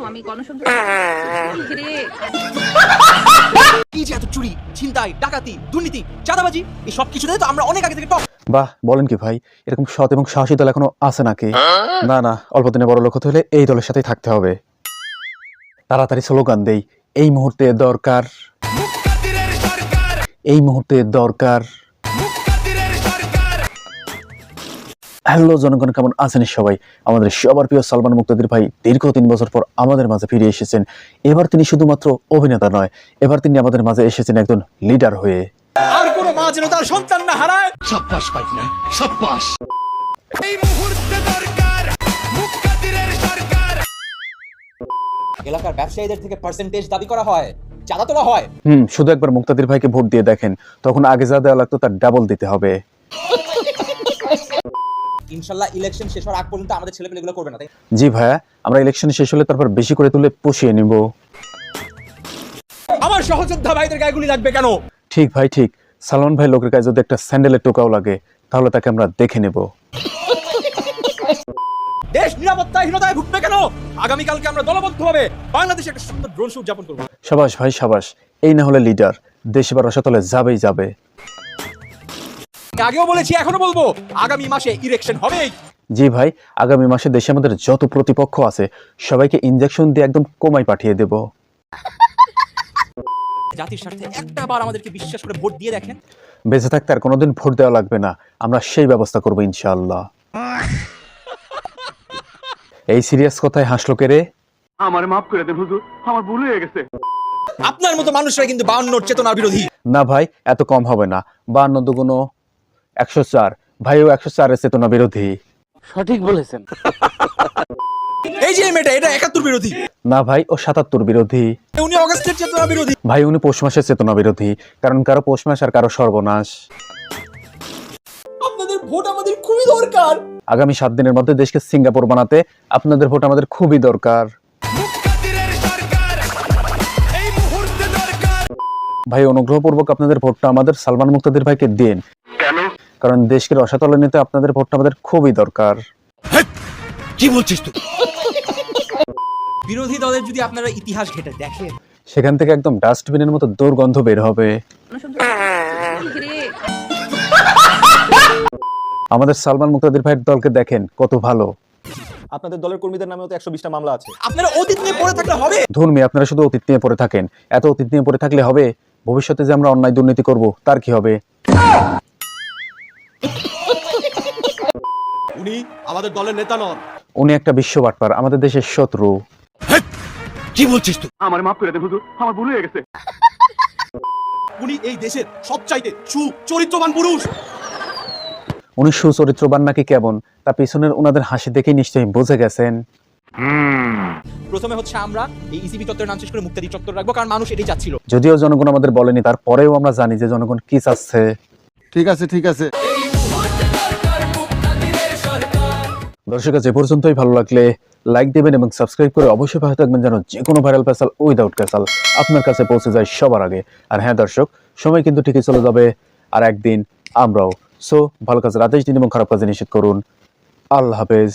আমি গণসংযোগ রে কি যে এত চুরি, ছিনতাই, ডাকাতি, দুর্নীতি, চাঁদাবাজি এই সব কিছুতে তো আমরা অনেক আগে থেকে টপ। বাহ, বলেন কি ভাই, এরকম সৎ এবং সাহসী দল এখনো আছে নাকি? না না, অল্প দিনে বড় লোক হতে হলে এই দলের সাথেই থাকতে হবে। তাড়াতাড়ি স্লোগান দেই, এই মুহূর্তে দরকার, এই মুহূর্তে দরকার। হ্যালো জনগণ, কেমন আছেন সবাই? আমাদের সবার প্রিয় সালমান মুক্তাদির ভাই দীর্ঘ 3 বছর পর আমাদের মাঝে ফিরে এসেছেন। এবার তিনি শুধুমাত্র অভিনেতা নয়, এবার তিনি আমাদের মাঝে এসেছেন একজন লিডার হয়ে। আর কোনো মা যেন তার সন্তান না হারায়। সাব্বাস পাইনা, সাব্বাস। এই মুহূর্তে দরকার মুক্তাদিরের সরকার। এলাকার ব্যবসায়ীদের থেকে পার্সেন্টেজ দাবি করা হয়, চাঁদা তোলা হয়। শুধু একবার মুক্তাদির ভাইকে ভোট দিয়ে দেখেন, তখন আগে যা দেওয়া লাগতো তার ডাবল দিতে হবে। ইনশাআল্লাহ ইলেকশন শেষ হওয়ার আগ পর্যন্ত আমাদের ছেলেপেলেগুলো করবে না, তাই? জি ভাইয়া, আমরা ইলেকশন শেষ হলে তারপর বেশি করে তুলে পুষিয়ে নিব। আমার সহযোদ্ধা ভাইদের গায়ে গুলি লাগবে কেন? ঠিক ভাই ঠিক, সালমান ভাই লোকের গায়ে যদি একটা স্যান্ডেলের টোকাও লাগে তাহলে তাকে আমরা দেখে নেব। দেশ নিরাপত্তাহীনতায় ভুগবে কেন? আগামীকালকে আমরা দলবদ্ধভাবে বাংলাদেশে একটা সুন্দর ড্রোন শো উদযাপন করব। সাবাস ভাই সাবাস, এই না হলে লিডার, দেশ এবার রসাতলে যাবেই যাবে। আগেও বলেছি, এখনো বলবো, আগামী মাসে ইলেকশন হবেই। জি ভাই, আগামী মাসে দেশে আমাদের যত প্রতিপক্ষ আছে সবাইকে ইনজেকশন দিয়ে একদম কোমায় পাঠিয়ে দেব। জাতির স্বার্থে একটা বার আমাদেরকে বিশ্বাস করে ভোট দিয়ে দেখেন। বেঁচে থাকতে আর কোনোদিন ভোট দেওয়া লাগবে না, আমরা সেই ব্যবস্থা করবো ইনশাআল্লাহ। এই সিরিয়াস কথায় হাসলো কে রে? আমারে মাফ করে দেন হুজুর, আমার ভুল হয়ে গেছে। আপনার মতো মানুষরা কিন্তু 52 চেতনার বিরোধী। না ভাই, এত কম হবে না, 52 দুগুণ 104, ভাইও 104 এর চেতনা বিরোধী। সঠিক বলেছেন। এই যে মেয়েটা, এটা 71 বিরোধী। না ভাই, ও 77 বিরোধী। উনি অগাস্টের চেতনা বিরোধী। ভাই উনি পৌষ মাসের চেতনা বিরোধী, কারণ কারো পৌষ মাস আর কারো সর্বনাশ। আপনাদের ভোট আমাদের খুবই দরকার। আগামী 7 দিনের মধ্যে দেশকে সিঙ্গাপুর বানাতে আপনাদের ভোট আমাদের খুবই দরকার। ভাই অনুগ্রহপূর্বক আপনাদের ভোটটা আমাদের সালমান মুক্তাদির ভাইকে দিন। কেন? কারণ দেশকে রসাতলে নিতে আপনাদের ভোটটা আমাদের খুবই দরকার। কি বলছিস তুই? বিরোধী দলের যদি আপনারা ইতিহাস ঘেটে দেখেন, সেখান থেকে একদম ডাস্টবিনের মতো দুর্গন্ধ বের হবে। গণসংযোগ রে আমাদের সালমান মুক্তাদির ভাইয়ের দলকে দেখেন কত ভালো। আপনাদের দলের কর্মীদের নামেও তো 120টা মামলা আছে। আপনারা অতীত নিয়ে পড়ে থাকলে হবে? ধর্মী, আপনারা শুধু অতীত নিয়ে পড়ে থাকেন। এত অতীত নিয়ে পড়ে থাকলে হবে? ভবিষ্যতে যে আমরা অন্যায় দুর্নীতি করব তার কি হবে? উনি আমাদের দলের নেতা নন। উনি একটা বিশ্ব বাটপার, আমাদের দেশের শত্রু। কি বলছিস তুই? আমারে মাফ করে দেন হুজুর, আমার ভুল হয়ে গেছে। উনি এই দেশের সবচাইতে সুচরিত্রবান পুরুষ। উনি সুচরিত্রবান নাকি কেমন তা পিছনের ওনাদের হাসি দেখেই নিশ্চয়ই বুঝে গেছেন। প্রথমে হচ্ছে আমরা এই ইসিবি চত্বরের নাম শেষ করে মুক্তাদি চত্বর রাখবো, কারণ মানুষ এটাই চাচ্ছিল। যদিও জনগণ আমাদের বলেনি, তারপরেও আমরা জানি যে জনগণ কি চাচ্ছে। ঠিক আছে ঠিক আছে। দর্শক কাছে পর্যন্তই, ভালো লাগলে লাইক দিবেন এবং সাবস্ক্রাইব করে অবশ্যই পাশে থাকবেন যেন যে কোনো ভাইরাল পেশাল উইদাউট ক্যাসাল আপনার কাছে পৌঁছে যায় সবার আগে। আর হ্যাঁ দর্শক, সময় কিন্তু ঠিকই চলে যাবে, আর একদিন আমরাও। সো ভালো কাজের আদেশ দিন এবং খারাপ কাজে নিষেধ করুন। আল্লাহ হাফেজ।